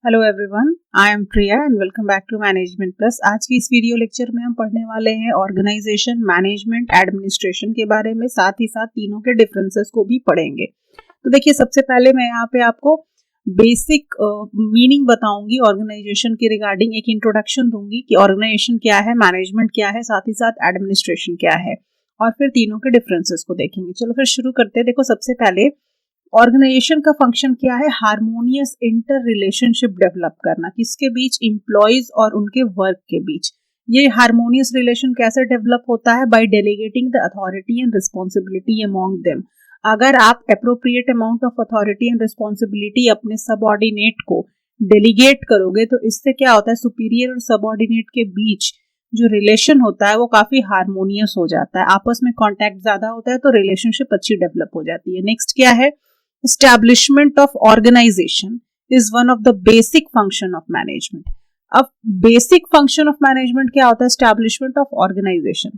Hello everyone, I am Priya and welcome back to management plus. आज की इस video lecture में हम पढ़ने वाले हैं ऑर्गेनाइजेशन, मैनेजमेंट, एडमिनिस्ट्रेशन के बारे में, साथ ही साथ तीनों के डिफरेंसेस को भी पढ़ेंगे। तो देखिए, सबसे पहले मैं यहाँ पे आपको बेसिक मीनिंग बताऊंगी ऑर्गेनाइजेशन के रिगार्डिंग, एक इंट्रोडक्शन दूंगी कि ऑर्गेनाइजेशन क्या है, मैनेजमेंट क्या है, साथ ही साथ एडमिनिस्ट्रेशन क्या है, और फिर तीनों के डिफरेंसेस को देखेंगे। चलो फिर शुरू करते हैं। देखो, सबसे पहले ऑर्गेनाइजेशन का फंक्शन क्या है? हार्मोनियस इंटर रिलेशनशिप डेवलप करना, किसके बीच? एम्प्लॉयज और उनके वर्क के बीच। ये हार्मोनियस रिलेशन कैसे डेवलप होता है? By delegating the authority and responsibility among them. अगर आप appropriate amount of authority and responsibility अपने सबऑर्डिनेट को डेलीगेट करोगे तो इससे क्या होता है? सुपीरियर और सबऑर्डिनेट के बीच जो रिलेशन होता है वो काफी हार्मोनियस हो जाता है, आपस में कॉन्टैक्ट ज्यादा होता है, तो रिलेशनशिप अच्छी डेवलप हो जाती है। नेक्स्ट क्या है? Establishment of organization is one of the basic function of management. अब basic function of management क्या होता है? Establishment of organization.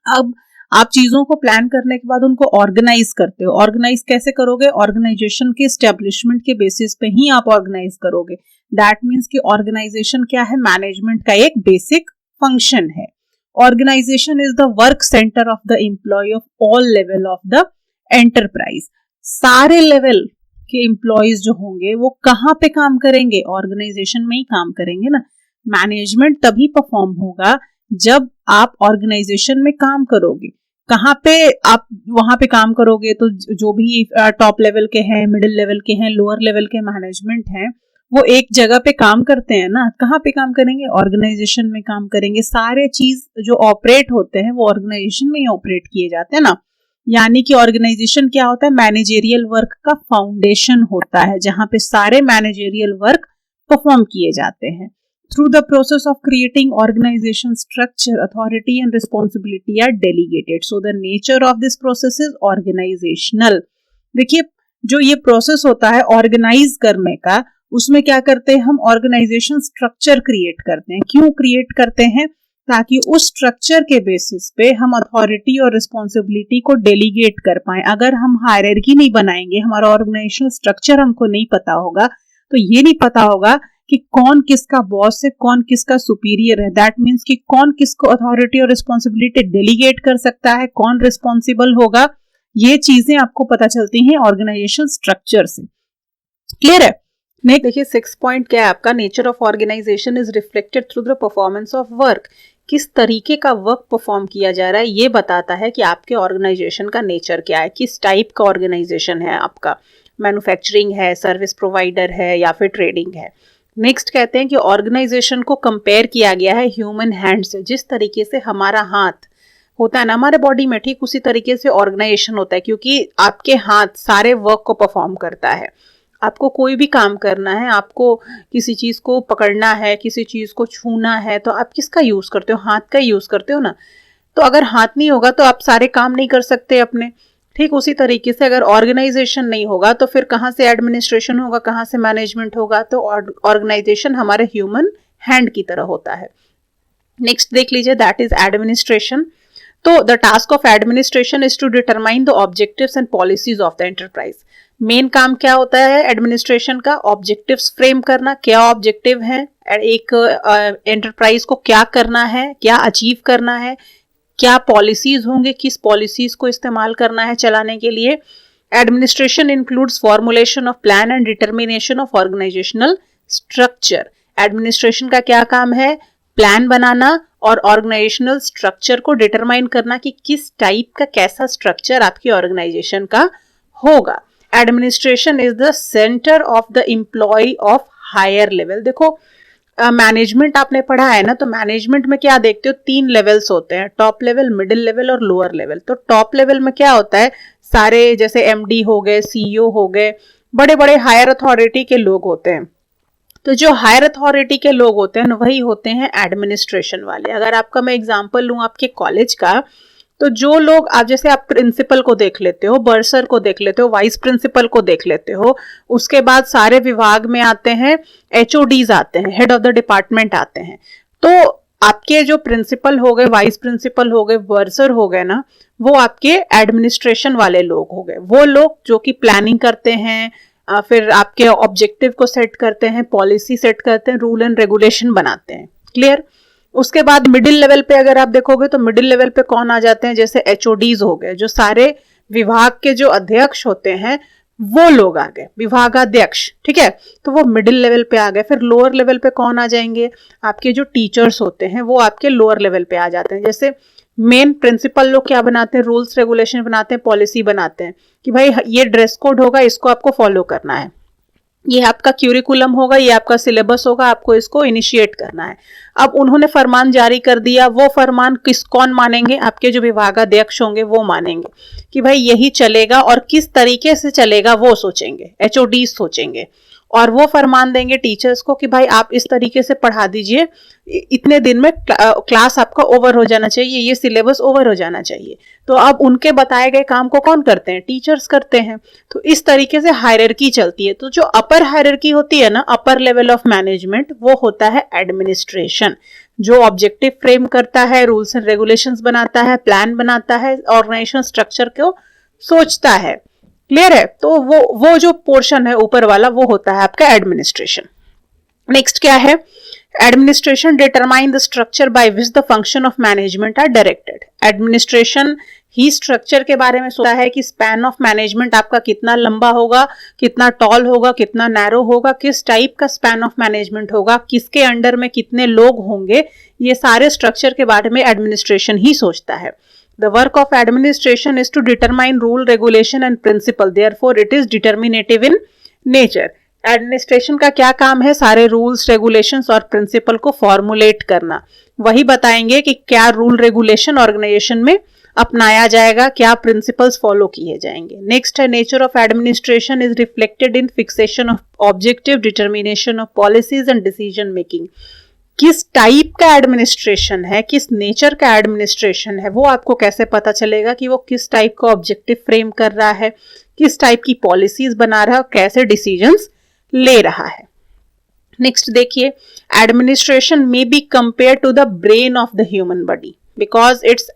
अब आप चीजों को प्लान करने के बाद उनको ऑर्गेनाइज करते हो। ऑर्गेनाइज कैसे करोगे? ऑर्गेनाइजेशन के एस्टेब्लिशमेंट के बेसिस पे ही आप ऑर्गेनाइज करोगे। दैट मीन्स कि ऑर्गेनाइजेशन क्या है? मैनेजमेंट का एक बेसिक फंक्शन है। Organisation is the work centre of the employ of all level of the enterprise. सारे लेवल के एम्प्लॉयज जो होंगे वो कहाँ पे काम करेंगे? ऑर्गेनाइजेशन में ही काम करेंगे ना। मैनेजमेंट तभी परफॉर्म होगा जब आप ऑर्गेनाइजेशन में काम करोगे। कहाँ पे आप वहां पे काम करोगे? तो जो भी टॉप लेवल के हैं, मिडिल लेवल के हैं, लोअर लेवल के मैनेजमेंट हैं, वो एक जगह पे काम करते हैं ना। कहाँ पे काम करेंगे? ऑर्गेनाइजेशन में काम करेंगे। सारे चीज जो ऑपरेट होते हैं वो ऑर्गेनाइजेशन में ही ऑपरेट किए जाते हैं ना। यानी कि ऑर्गेनाइजेशन क्या होता है? मैनेजेरियल वर्क का फाउंडेशन होता है, जहां पे सारे मैनेजेरियल वर्क परफॉर्म किए जाते हैं। Through the process of creating organisation structure, authority and responsibility are delegated, so the nature of this process is organisational. देखिए, जो ये प्रोसेस होता है ऑर्गेनाइज करने का, उसमें क्या करते हैं हम? ऑर्गेनाइजेशन स्ट्रक्चर क्रिएट करते हैं। क्यों क्रिएट करते हैं? ताकि उस स्ट्रक्चर के बेसिस पे हम अथॉरिटी और रिस्पॉन्सिबिलिटी को डेलीगेट कर पाए। अगर हम हायरार्की नहीं बनाएंगे, हमारा ऑर्गेनाइजेशनल स्ट्रक्चर हमको नहीं पता होगा, तो ये नहीं पता होगा कि कौन किसका बॉस है, कौन किसका सुपीरियर है। दैट मीन्स कि कौन किसको अथॉरिटी और रिस्पॉन्सिबिलिटी डेलीगेट कर सकता है, कौन रिस्पॉन्सिबल होगा। ये चीजें आपको पता चलती हैं ऑर्गेनाइजेशन स्ट्रक्चर से। क्लियर है? नेक्स्ट देखिए, 6 पॉइंट क्या है आपका? Nature of organisation is reflected through the performance of work. किस तरीके का वर्क परफॉर्म किया जा रहा है ये बताता है कि आपके ऑर्गेनाइजेशन का नेचर क्या है, किस टाइप का ऑर्गेनाइजेशन है आपका। मैन्युफैक्चरिंग है, सर्विस प्रोवाइडर है, या फिर ट्रेडिंग है। नेक्स्ट कहते हैं कि ऑर्गेनाइजेशन को कंपेयर किया गया है ह्यूमन हैंड से। जिस तरीके से हमारा हाथ होता है ना हमारे बॉडी में, ठीक उसी तरीके से ऑर्गेनाइजेशन होता है, क्योंकि आपके हाथ सारे वर्क को परफॉर्म करता है। आपको कोई भी काम करना है, आपको किसी चीज को पकड़ना है, किसी चीज को छूना है, तो आप किसका यूज करते हो? हाथ का यूज करते हो ना। तो अगर हाथ नहीं होगा तो आप सारे काम नहीं कर सकते अपने। ठीक उसी तरीके से अगर ऑर्गेनाइजेशन नहीं होगा तो फिर कहाँ से एडमिनिस्ट्रेशन होगा, कहाँ से मैनेजमेंट होगा? तो ऑर्गेनाइजेशन हमारे ह्यूमन हैंड की तरह होता है। नेक्स्ट देख लीजिए, दैट इज एडमिनिस्ट्रेशन। तो the task of administration is to determine the objectives and policies of the enterprise. Main काम क्या होता है एडमिनिस्ट्रेशन का? ऑब्जेक्टिव्स फ्रेम करना। क्या ऑब्जेक्टिव है एक एंटरप्राइज को? क्या करना है, क्या अचीव करना है, क्या पॉलिसीज होंगे, किस पॉलिसीज को इस्तेमाल करना है चलाने के लिए। Administration includes formulation of plan and determination of organisational structure. Administration का क्या काम है? प्लान बनाना और ऑर्गेनाइजेशनल स्ट्रक्चर को डिटरमाइन करना कि किस टाइप का, कैसा स्ट्रक्चर आपकी ऑर्गेनाइजेशन का होगा। Administration is the centre of the employ of higher level. देखो, मैनेजमेंट आपने पढ़ा है ना, तो मैनेजमेंट में क्या देखते हो? 3 लेवल्स होते हैं, टॉप लेवल, मिडिल लेवल और लोअर लेवल। तो टॉप लेवल में क्या होता है? सारे जैसे एमडी हो गए, सीईओ हो गए, बड़े बड़े हायर अथॉरिटी के लोग होते हैं। तो जो हायर अथॉरिटी के लोग होते हैं वही होते हैं एडमिनिस्ट्रेशन वाले। अगर आपका मैं एग्जांपल लूं आपके कॉलेज का, तो जो लोग आप जैसे आप प्रिंसिपल को देख लेते हो, बर्सर को देख लेते हो, वाइस प्रिंसिपल को देख लेते हो, उसके बाद सारे विभाग में आते हैं एचओडीज आते हैं, हेड ऑफ द डिपार्टमेंट आते हैं। तो आपके जो प्रिंसिपल हो गए, वाइस प्रिंसिपल हो गए, बर्सर हो गए ना, वो आपके एडमिनिस्ट्रेशन वाले लोग हो गए। वो लोग जो कि प्लानिंग करते हैं, फिर आपके ऑब्जेक्टिव को सेट करते हैं, पॉलिसी सेट करते हैं, रूल एंड रेगुलेशन बनाते हैं। क्लियर। उसके बाद मिडिल लेवल पे अगर आप देखोगे तो मिडिल लेवल पे कौन आ जाते हैं, जैसे एचओडीज हो गए, जो सारे विभाग के जो अध्यक्ष होते हैं वो लोग आ गए, विभागाध्यक्ष। ठीक है, तो वो मिडिल लेवल पे आ गए। फिर लोअर लेवल पे कौन आ जाएंगे, आपके जो टीचर्स होते हैं वो आपके लोअर लेवल पे आ जाते हैं। जैसे मेन प्रिंसिपल लोग क्या बनाते हैं, रूल्स रेगुलेशन बनाते हैं, पॉलिसी बनाते हैं कि भाई ये ड्रेस कोड होगा, इसको आपको फॉलो करना है, ये आपका क्यूरिकुलम होगा, ये आपका सिलेबस होगा, आपको इसको इनिशिएट करना है। अब उन्होंने फरमान जारी कर दिया, वो फरमान कौन मानेंगे, आपके जो विभागाध्यक्ष होंगे वो मानेंगे कि भाई यही चलेगा, और किस तरीके से चलेगा वो सोचेंगे, एचओडी सोचेंगे, और वो फरमान देंगे टीचर्स को कि भाई आप इस तरीके से पढ़ा दीजिए, इतने दिन में क्लास आपका ओवर हो जाना चाहिए, ये सिलेबस ओवर हो जाना चाहिए। तो अब उनके बताए गए काम को कौन करते हैं, टीचर्स करते हैं। तो इस तरीके से हायरार्की चलती है। तो जो अपर हायरार्की होती है ना, अपर लेवल ऑफ मैनेजमेंट, वो होता है एडमिनिस्ट्रेशन, जो ऑब्जेक्टिव फ्रेम करता है, रूल्स एंड रेगुलेशंस बनाता है, प्लान बनाता है, ऑर्गेनाइजेशन स्ट्रक्चर को सोचता है। क्लियर है। तो वो जो पोर्शन है ऊपर वाला वो होता है आपका एडमिनिस्ट्रेशन। नेक्स्ट क्या है, administration determine the structure by which the function of management are directed. Administration ही स्ट्रक्चर के बारे में सोचता है कि स्पैन ऑफ मैनेजमेंट आपका कितना लंबा होगा, कितना टॉल होगा, कितना नैरो होगा, किस टाइप का स्पैन ऑफ मैनेजमेंट होगा, किसके अंडर में कितने लोग होंगे, ये सारे स्ट्रक्चर के बारे में एडमिनिस्ट्रेशन ही सोचता है। The work of administration is to determine rule, regulation and principle. Therefore, it is determinative in nature. Administration का क्या काम है, सारे रूल्स, रेगुलेशंस और प्रिंसिपल को फॉर्मुलेट करना। वही बताएंगे कि क्या रूल रेगुलेशन ऑर्गेनाइजेशन में अपनाया जाएगा, क्या प्रिंसिपल्स फॉलो किए जाएंगे। नेक्स्ट है, nature of administration is reflected in fixation of objective, determination of policies and decision making. किस टाइप का एडमिनिस्ट्रेशन है, किस नेचर का एडमिनिस्ट्रेशन है, वो आपको कैसे पता चलेगा कि वो किस टाइप का ऑब्जेक्टिव फ्रेम कर रहा है, किस टाइप की पॉलिसीज बना रहा है, कैसे डिसीजंस ले रहा है। नेक्स्ट देखिए, administration may be compare to the brain of the human body because its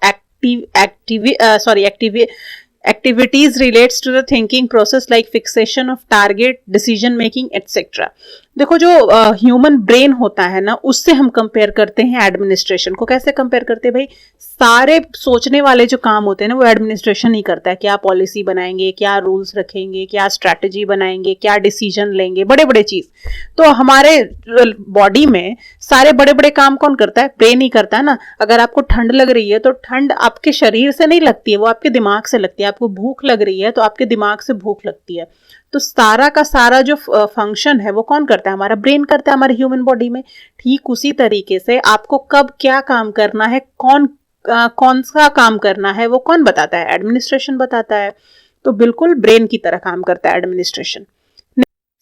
activities relates to the thinking process like fixation of target, decision making etc. देखो जो ह्यूमन ब्रेन होता है ना, उससे हम कंपेयर करते हैं एडमिनिस्ट्रेशन को। कैसे कंपेयर करते हैं भाई, सारे सोचने वाले जो काम होते हैं ना वो एडमिनिस्ट्रेशन ही करता है। क्या पॉलिसी बनाएंगे, क्या रूल्स रखेंगे, क्या स्ट्रैटेजी बनाएंगे, क्या डिसीजन लेंगे, बड़े बड़े चीज। तो हमारे बॉडी में सारे बड़े बड़े काम कौन करता है, ब्रेन ही करता है ना। अगर आपको ठंड लग रही है तो ठंड आपके शरीर से नहीं लगती है, वो आपके दिमाग से लगती है। आपको भूख लग रही है तो आपके दिमाग से भूख लगती है। तो सारा का सारा जो फंक्शन है वो कौन करता है, हमारा ब्रेन करता है हमारे ह्यूमन बॉडी में। ठीक उसी तरीके से आपको कब क्या काम करना है, कौन सा काम करना है, वो कौन बताता है, एडमिनिस्ट्रेशन बताता है। तो बिल्कुल ब्रेन की तरह काम करता है एडमिनिस्ट्रेशन।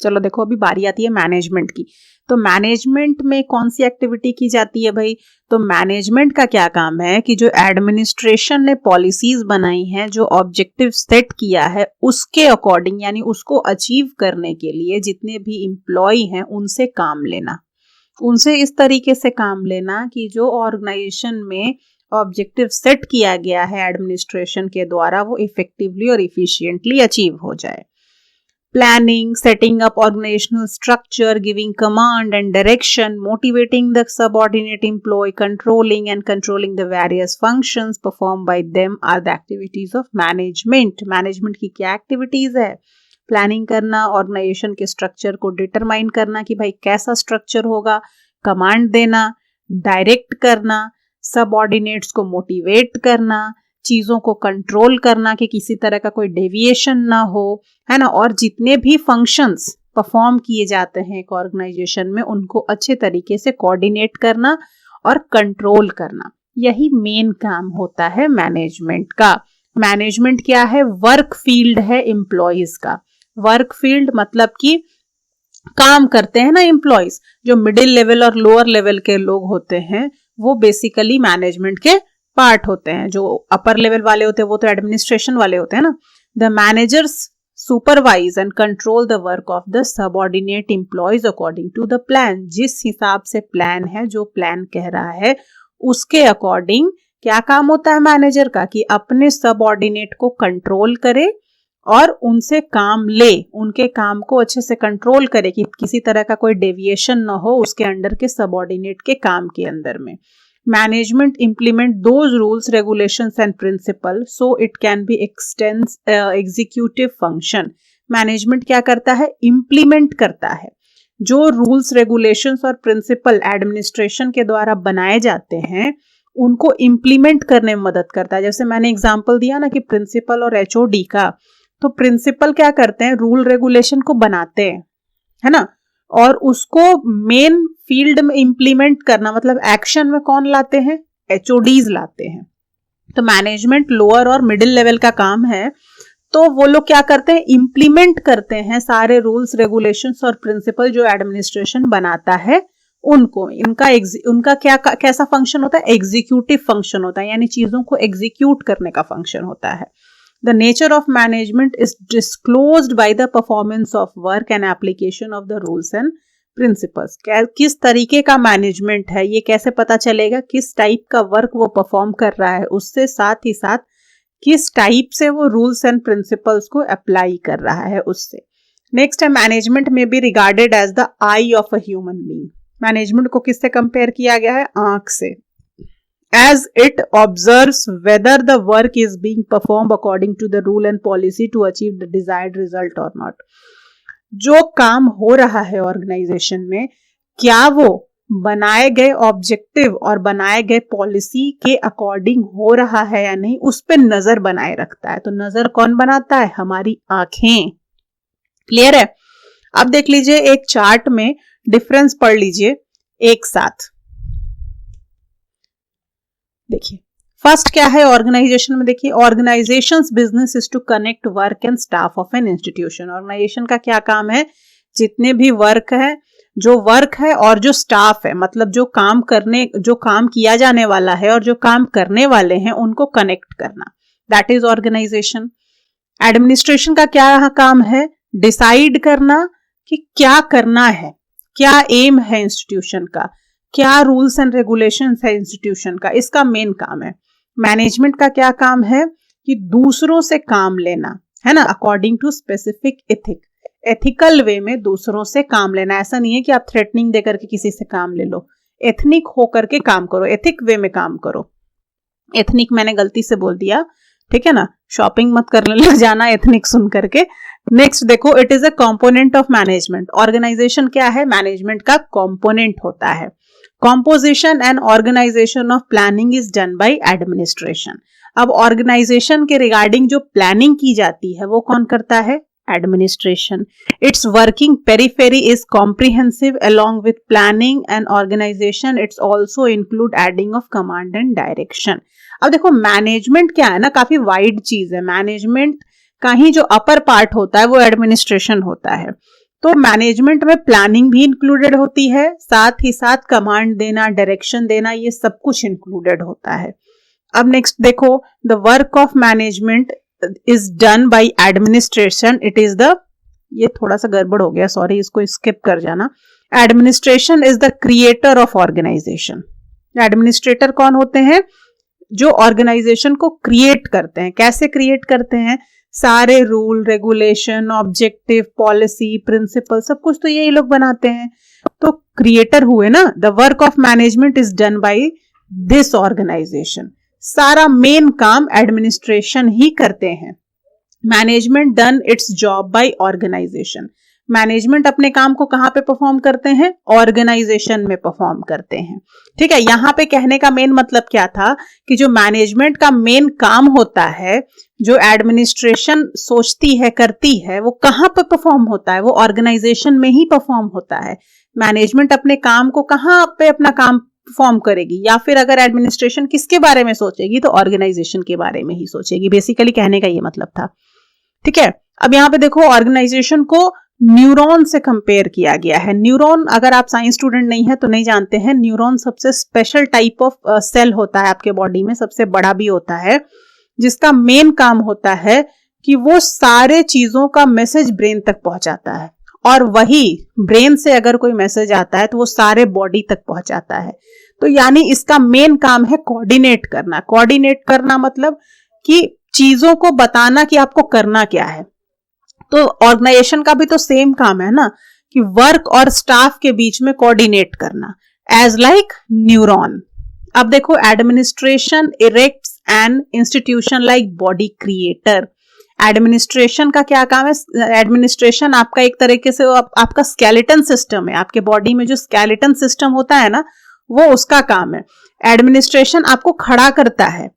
चलो देखो, अभी बारी आती है मैनेजमेंट की। तो मैनेजमेंट में कौन सी एक्टिविटी की जाती है भाई, तो मैनेजमेंट का क्या काम है कि जो एडमिनिस्ट्रेशन ने पॉलिसीज बनाई हैं, जो ऑब्जेक्टिव सेट किया है, उसके अकॉर्डिंग यानी उसको अचीव करने के लिए जितने भी एम्प्लॉय हैं उनसे काम लेना, उनसे इस तरीके से काम लेना कि जो ऑर्गेनाइजेशन में ऑब्जेक्टिव सेट किया गया है एडमिनिस्ट्रेशन के द्वारा वो इफेक्टिवली और इफिशिएंटली अचीव हो जाए। Planning, setting up organizational structure, giving command and direction, motivating the subordinate employee, controlling the various functions performed by them are the activities of management. Management की क्या activities है, planning करना, organisation के structure को determine करना कि भाई कैसा स्ट्रक्चर होगा, कमांड देना, डायरेक्ट करना, सबऑर्डिनेट्स को मोटिवेट करना, चीजों को कंट्रोल करना कि किसी तरह का कोई डेविएशन ना हो, है ना, और जितने भी फंक्शंस परफॉर्म किए जाते हैं एक ऑर्गेनाइजेशन में उनको अच्छे तरीके से कोऑर्डिनेट करना और कंट्रोल करना। यही मेन काम होता है मैनेजमेंट का। मैनेजमेंट क्या है, वर्क फील्ड है एम्प्लॉयज का। वर्क फील्ड मतलब कि काम करते हैं ना एम्प्लॉयज, जो मिडिल लेवल और लोअर लेवल के लोग होते हैं वो बेसिकली मैनेजमेंट के पार्ट होते हैं। जो अपर लेवल वाले होते हैं वो तो एडमिनिस्ट्रेशन वाले होते हैं ना। The managers supervise and control the work of the subordinate employees according to the plan. जिस हिसाब से प्लान है, जो प्लान कह रहा है उसके अकॉर्डिंग क्या काम होता है मैनेजर का कि अपने सबऑर्डिनेट को कंट्रोल करे और उनसे काम ले, उनके काम को अच्छे से कंट्रोल करे कि किसी तरह का कोई डेविएशन ना हो उसके अंडर के सबऑर्डिनेट के काम के अंदर में। Management implement those rules regulations and principle so it can be extends executive function. Management क्या करता है? इम्प्लीमेंट करता है जो रूल्स रेगुलेशंस और प्रिंसिपल एडमिनिस्ट्रेशन के द्वारा बनाए जाते हैं उनको इम्प्लीमेंट करने में मदद करता है। जैसे मैंने एग्जांपल दिया ना कि प्रिंसिपल और एचओडी का, तो प्रिंसिपल क्या करते हैं? रूल रेगुलेशन को बनाते हैं, है ना, और उसको मेन फील्ड में इम्प्लीमेंट करना, मतलब एक्शन में कौन लाते हैं? एचओडीज लाते हैं। तो मैनेजमेंट लोअर और मिडिल लेवल का काम है, तो वो लोग क्या करते हैं? इम्प्लीमेंट करते हैं सारे रूल्स रेगुलेशंस और प्रिंसिपल जो एडमिनिस्ट्रेशन बनाता है उनको। उनका क्या कैसा फंक्शन होता है? एग्जीक्यूटिव फंक्शन होता है, यानी चीजों को एग्जीक्यूट करने का फंक्शन होता है। The nature of management is disclosed by the performance of work and application of the rules and principles. किस तरीके का मैनेजमेंट है ये कैसे पता चलेगा? किस टाइप का वर्क वो परफॉर्म कर रहा है, उससे साथ ही साथ किस टाइप से वो रूल्स एंड प्रिंसिपल्स को अप्लाई कर रहा है उससे। नेक्स्ट है management may be regarded as the eye of a human being. Management को किससे कंपेयर किया गया है? आंख से। As it observes whether the work is being performed according to the rule and policy to achieve the desired result or not. जो काम हो रहा है ऑर्गेनाइजेशन में, क्या वो बनाए गए ऑब्जेक्टिव और बनाए गए पॉलिसी के अकॉर्डिंग हो रहा है या नहीं, उस पर नजर बनाए रखता है। तो नजर कौन बनाता है? हमारी आंखें। क्लियर है? अब देख लीजिए एक चार्ट में डिफरेंस पढ़ लीजिए एक साथ। देखिए फर्स्ट क्या है ऑर्गेनाइजेशन में? देखिए organisations business is to connect work and staff of an institution. Organisation का क्या काम है? जितने भी वर्क है, जो वर्क है और जो स्टाफ है, मतलब जो काम किया जाने वाला है और जो काम करने वाले हैं उनको कनेक्ट करना, दैट इज ऑर्गेनाइजेशन। एडमिनिस्ट्रेशन का क्या काम है? डिसाइड करना कि क्या करना है, क्या एम है इंस्टीट्यूशन का, क्या रूल्स एंड रेगुलेशंस है इंस्टीट्यूशन का, इसका मेन काम है। मैनेजमेंट का क्या काम है? कि दूसरों से काम लेना, है ना, according to specific ethic, ethical way में दूसरों से काम लेना। ऐसा नहीं है कि आप थ्रेटनिंग देकर के किसी से काम ले लो, एथनिक होकर के काम करो, एथिक वे में काम करो। एथनिक मैंने गलती से बोल दिया, ठीक है ना, शॉपिंग मत करने जाना एथनिक सुन करके। नेक्स्ट देखो, it is a component of management. Organisation क्या है? मैनेजमेंट का कंपोनेंट होता है। Composition and organization of planning is done by administration. अब ऑर्गेनाइजेशन के रिगार्डिंग जो प्लानिंग की जाती है वो कौन करता है? Administration. It's working periphery is comprehensive along with planning and organization. It's also include adding of command and direction. अब देखो मैनेजमेंट क्या है ना, काफी वाइड चीज है। मैनेजमेंट का ही जो अपर पार्ट होता है वो एडमिनिस्ट्रेशन होता है। तो मैनेजमेंट में प्लानिंग भी इंक्लूडेड होती है, साथ ही साथ कमांड देना, डायरेक्शन देना, ये सब कुछ इंक्लूडेड होता है। अब नेक्स्ट देखो, the work of management is done bye administration. It is the, ये थोड़ा सा गड़बड़ हो गया, सॉरी, इसको स्किप कर जाना। Administration is the creator of organisation. Administrator कौन होते हैं? जो ऑर्गेनाइजेशन को क्रिएट करते हैं। कैसे क्रिएट करते हैं? सारे rule regulation, objective, policy, principle, सब कुछ तो यही लोग बनाते हैं, तो क्रिएटर हुए ना। The work of management is done by this organisation. सारा मेन काम एडमिनिस्ट्रेशन ही करते हैं। Management done its job by organisation. Management अपने काम को कहां पे परफॉर्म करते हैं? ऑर्गेनाइजेशन में परफॉर्म करते हैं। ठीक है, यहां पे कहने का मेन मतलब क्या था कि जो मैनेजमेंट का मेन काम होता है, जो एडमिनिस्ट्रेशन सोचती है, करती है, वो कहां पे परफॉर्म होता है? वो ऑर्गेनाइजेशन में ही परफॉर्म होता है। मैनेजमेंट अपने काम को कहां पे अपना काम परफॉर्म करेगी, या फिर अगर एडमिनिस्ट्रेशन किसके बारे में सोचेगी तो ऑर्गेनाइजेशन के बारे में ही सोचेगी। बेसिकली कहने का ये मतलब था। ठीक है, अब यहाँ पे देखो ऑर्गेनाइजेशन को न्यूरॉन से कंपेयर किया गया है। न्यूरॉन, अगर आप साइंस स्टूडेंट नहीं है तो नहीं जानते हैं, न्यूरॉन सबसे स्पेशल टाइप ऑफ सेल होता है आपके बॉडी में, सबसे बड़ा भी होता है, जिसका मेन काम होता है कि वो सारे चीजों का मैसेज ब्रेन तक पहुंचाता है, और वही ब्रेन से अगर कोई मैसेज आता है तो वो सारे बॉडी तक पहुंचाता है। तो यानी इसका मेन काम है कोऑर्डिनेट करना। कोऑर्डिनेट करना मतलब कि चीजों को बताना कि आपको करना क्या है। तो ऑर्गेनाइजेशन का भी तो सेम काम है ना, कि वर्क और स्टाफ के बीच में कोऑर्डिनेट करना, एज लाइक न्यूरॉन। अब देखो, administration erects an institution like body creator. Administration का क्या काम है? एडमिनिस्ट्रेशन आपका एक तरीके से आपका स्केलेटन सिस्टम है। आपके बॉडी में जो स्केलेटन सिस्टम होता है ना, वो उसका काम है। एडमिनिस्ट्रेशन आपको खड़ा करता है,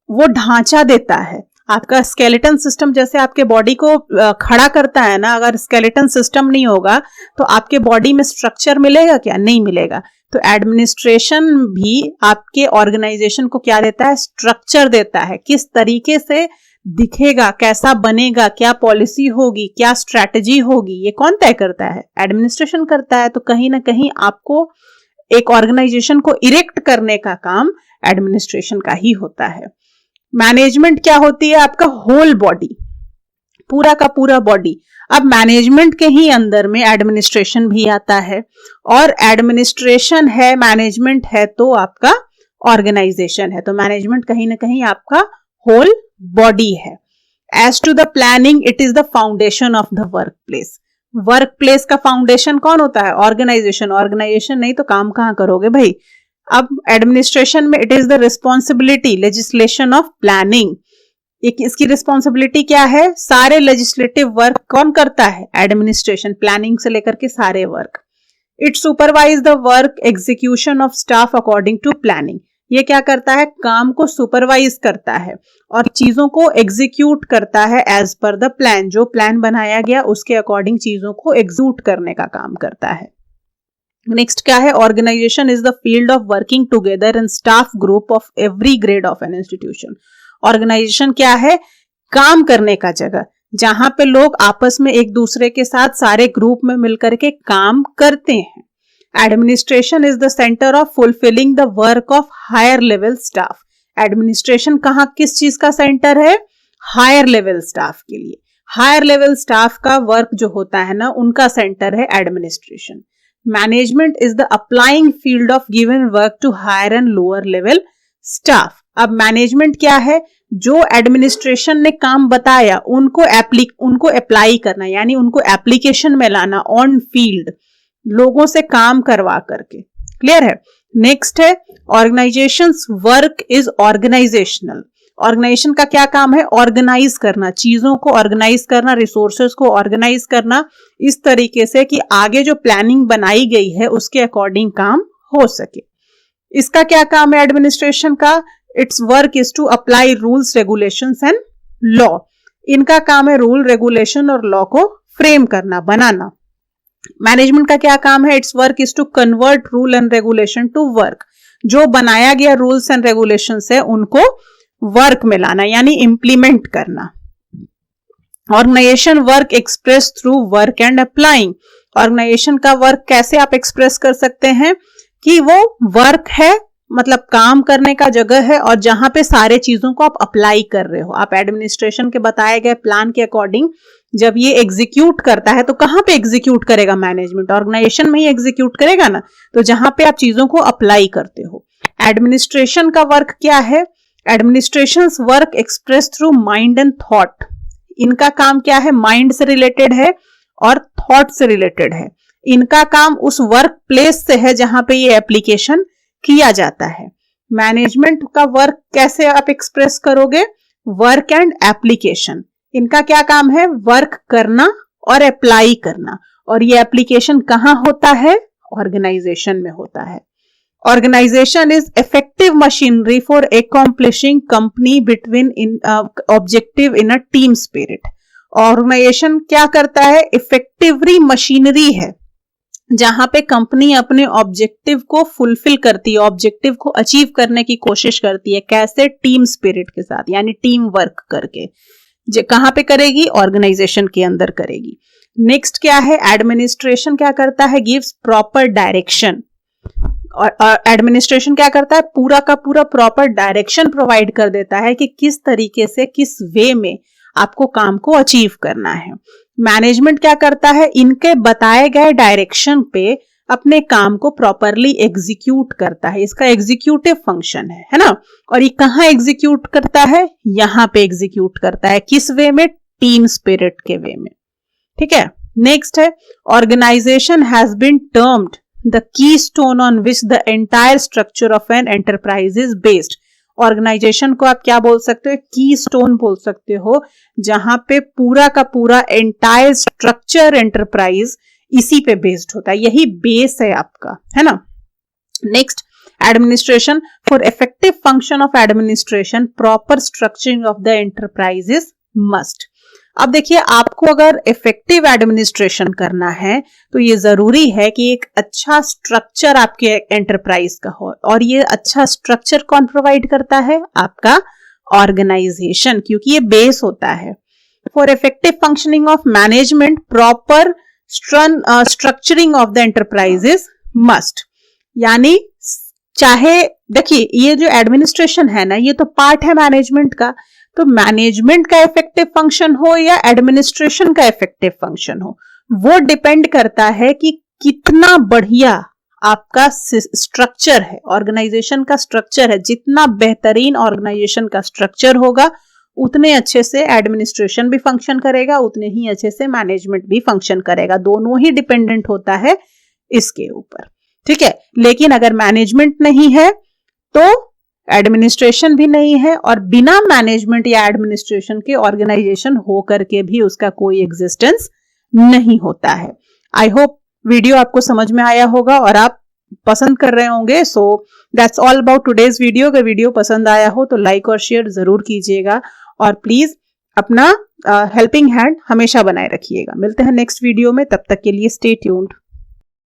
वो ढांचा देता है। आपका स्केलेटन सिस्टम जैसे आपके बॉडी को खड़ा करता है ना, अगर स्केलेटन सिस्टम नहीं होगा तो आपके बॉडी में स्ट्रक्चर मिलेगा क्या? नहीं मिलेगा। तो एडमिनिस्ट्रेशन भी आपके ऑर्गेनाइजेशन को क्या देता है? स्ट्रक्चर देता है। किस तरीके से दिखेगा, कैसा बनेगा, क्या पॉलिसी होगी, क्या स्ट्रैटेजी होगी, ये कौन तय करता है? एडमिनिस्ट्रेशन करता है। तो कहीं ना कहीं आपको एक ऑर्गेनाइजेशन को इरेक्ट करने का काम एडमिनिस्ट्रेशन का ही होता है। मैनेजमेंट क्या होती है? आपका होल बॉडी, पूरा का पूरा बॉडी। अब मैनेजमेंट के ही अंदर में एडमिनिस्ट्रेशन भी आता है, और एडमिनिस्ट्रेशन है, मैनेजमेंट है, तो आपका ऑर्गेनाइजेशन है। तो मैनेजमेंट कहीं ना कहीं आपका होल बॉडी है। As to the planning, it is the foundation of the work place. Work place का फाउंडेशन कौन होता है? ऑर्गेनाइजेशन। ऑर्गेनाइजेशन नहीं तो काम कहां करोगे भाई? अब एडमिनिस्ट्रेशन में it is the responsibility legislation of planning. इसकी रिस्पॉन्सिबिलिटी क्या है? सारे लेजिस्लेटिव वर्क कौन करता है? एडमिनिस्ट्रेशन। प्लानिंग से लेकर के सारे work. It supervise the work execution of staff according to planning. ये क्या करता है? काम को सुपरवाइज करता है और चीजों को एग्जीक्यूट करता है एज पर द प्लान। जो प्लान बनाया गया उसके अकॉर्डिंग चीजों को एग्जीक्यूट करने का काम करता है। नेक्स्ट क्या है? Organisation is the field of working together in staff group of every grade of an institution. Organisation क्या है? काम करने का जगह, जहां पे लोग आपस में एक दूसरे के साथ सारे ग्रुप में मिलकर के काम करते हैं। Administration is the centre of fulfilling the work of higher level staff. Administration कहां, किस चीज का सेंटर है? हायर लेवल स्टाफ के लिए। हायर लेवल स्टाफ का वर्क जो होता है ना, उनका सेंटर है administration. Management is the applying field of given work to higher and lower level staff. अब मैनेजमेंट क्या है? जो एडमिनिस्ट्रेशन ने काम बताया उनको अप्लाई करना, यानी उनको एप्लीकेशन में लाना, ऑन फील्ड लोगों से काम करवा करके। क्लियर है? नेक्स्ट है organisations work is organisational. Organisation का क्या काम है? ऑर्गेनाइज करना, चीजों को ऑर्गेनाइज करना, रिसोर्सेज को ऑर्गेनाइज करना, इस तरीके से कि आगे जो प्लानिंग बनाई गई है उसके अकॉर्डिंग काम हो सके। इसका क्या काम है एडमिनिस्ट्रेशन का? Its work is to apply rules, regulations and law. इनका काम है रूल, रेगुलेशन और लॉ को फ्रेम करना, बनाना। मैनेजमेंट का क्या काम है? Its work is to convert rule and regulation to work. जो बनाया गया रूल्स एंड रेगुलेशंस है उनको वर्क में लाना, यानी इंप्लीमेंट करना। Organisation work express through work and applying. Organisation का वर्क कैसे आप एक्सप्रेस कर सकते हैं? कि वो वर्क है, मतलब काम करने का जगह है, और जहां पे सारे चीजों को आप अप्लाई कर रहे हो। आप एडमिनिस्ट्रेशन के बताए गए प्लान के अकॉर्डिंग जब ये एग्जीक्यूट करता है तो कहां पे एग्जीक्यूट करेगा? मैनेजमेंट। ऑर्गेनाइजेशन में ही एग्जीक्यूट करेगा ना, तो जहां पे आप चीजों को अप्लाई करते हो। एडमिनिस्ट्रेशन का वर्क क्या है? Administration work express through mind and thought. इनका काम क्या है? माइंड से रिलेटेड है और थॉट से रिलेटेड है। इनका काम उस वर्क प्लेस से है जहां पे ये एप्लीकेशन किया जाता है। मैनेजमेंट का वर्क कैसे आप एक्सप्रेस करोगे? Work and application. इनका क्या काम है? वर्क करना और अप्लाई करना, और ये एप्लीकेशन कहां होता है? ऑर्गेनाइजेशन में होता है। Organisation is effective machinery for accomplishing company between in objective in a team spirit. Organisation क्या करता है? इफेक्टिवली मशीनरी है जहां पे कंपनी अपने ऑब्जेक्टिव को फुलफिल करती है, ऑब्जेक्टिव को अचीव करने की कोशिश करती है। कैसे? टीम स्पिरिट के साथ, यानी टीम वर्क करके। कहां पे करेगी? ऑर्गेनाइजेशन के अंदर करेगी। नेक्स्ट क्या है? एडमिनिस्ट्रेशन क्या करता है? Gives proper direction. और एडमिनिस्ट्रेशन क्या करता है? पूरा का पूरा प्रॉपर डायरेक्शन प्रोवाइड कर देता है कि किस तरीके से, किस वे में आपको काम को अचीव करना है। मैनेजमेंट क्या करता है? इनके बताए गए डायरेक्शन पे अपने काम को प्रॉपरली एग्जीक्यूट करता है। इसका एग्जीक्यूटिव फंक्शन है ना। और ये कहां एग्जीक्यूट करता है? यहां पे एग्जीक्यूट करता है। किस वे में? टीम स्पिरिट के वे में। ठीक है। नेक्स्ट है organisation has been termed the keystone on which the entire structure of an enterprise is based. Organisation को आप क्या बोल सकते हो, कीस्टोन बोल सकते हो, जहां पे पूरा का पूरा एंटायर स्ट्रक्चर एंटरप्राइज इसी पे बेस्ड होता है, यही बेस है आपका, है ना। Next administration, for effective function of administration proper structuring of the enterprise is must. अब देखिए, आपको अगर इफेक्टिव एडमिनिस्ट्रेशन करना है तो ये जरूरी है कि एक अच्छा स्ट्रक्चर आपके एंटरप्राइज का हो, और ये अच्छा स्ट्रक्चर कौन प्रोवाइड करता है, आपका ऑर्गेनाइजेशन, क्योंकि ये बेस होता है। For effective functioning of management proper structuring of the enterprise is must. यानी चाहे देखिए, ये जो एडमिनिस्ट्रेशन है ना, ये तो पार्ट है मैनेजमेंट का, तो मैनेजमेंट का इफेक्टिव फंक्शन हो या एडमिनिस्ट्रेशन का इफेक्टिव फंक्शन हो, वो डिपेंड करता है कि कितना बढ़िया आपका स्ट्रक्चर है, ऑर्गेनाइजेशन का स्ट्रक्चर है। जितना बेहतरीन ऑर्गेनाइजेशन का स्ट्रक्चर होगा, उतने अच्छे से एडमिनिस्ट्रेशन भी फंक्शन करेगा, उतने ही अच्छे से मैनेजमेंट भी फंक्शन करेगा। दोनों ही डिपेंडेंट होता है इसके ऊपर, ठीक है। लेकिन अगर मैनेजमेंट नहीं है तो एडमिनिस्ट्रेशन भी नहीं है, और बिना मैनेजमेंट या एडमिनिस्ट्रेशन के ऑर्गेनाइजेशन हो करके भी उसका कोई एग्जिस्टेंस नहीं होता है। आई होप वीडियो आपको समझ में आया होगा और आप पसंद कर रहे होंगे। So that's all about today's video. अगर वीडियो पसंद आया हो तो लाइक और शेयर जरूर कीजिएगा, और प्लीज अपना हेल्पिंग हैंड हमेशा बनाए रखिएगा। मिलते हैं नेक्स्ट वीडियो में, तब तक के लिए स्टे ट्यून्ड।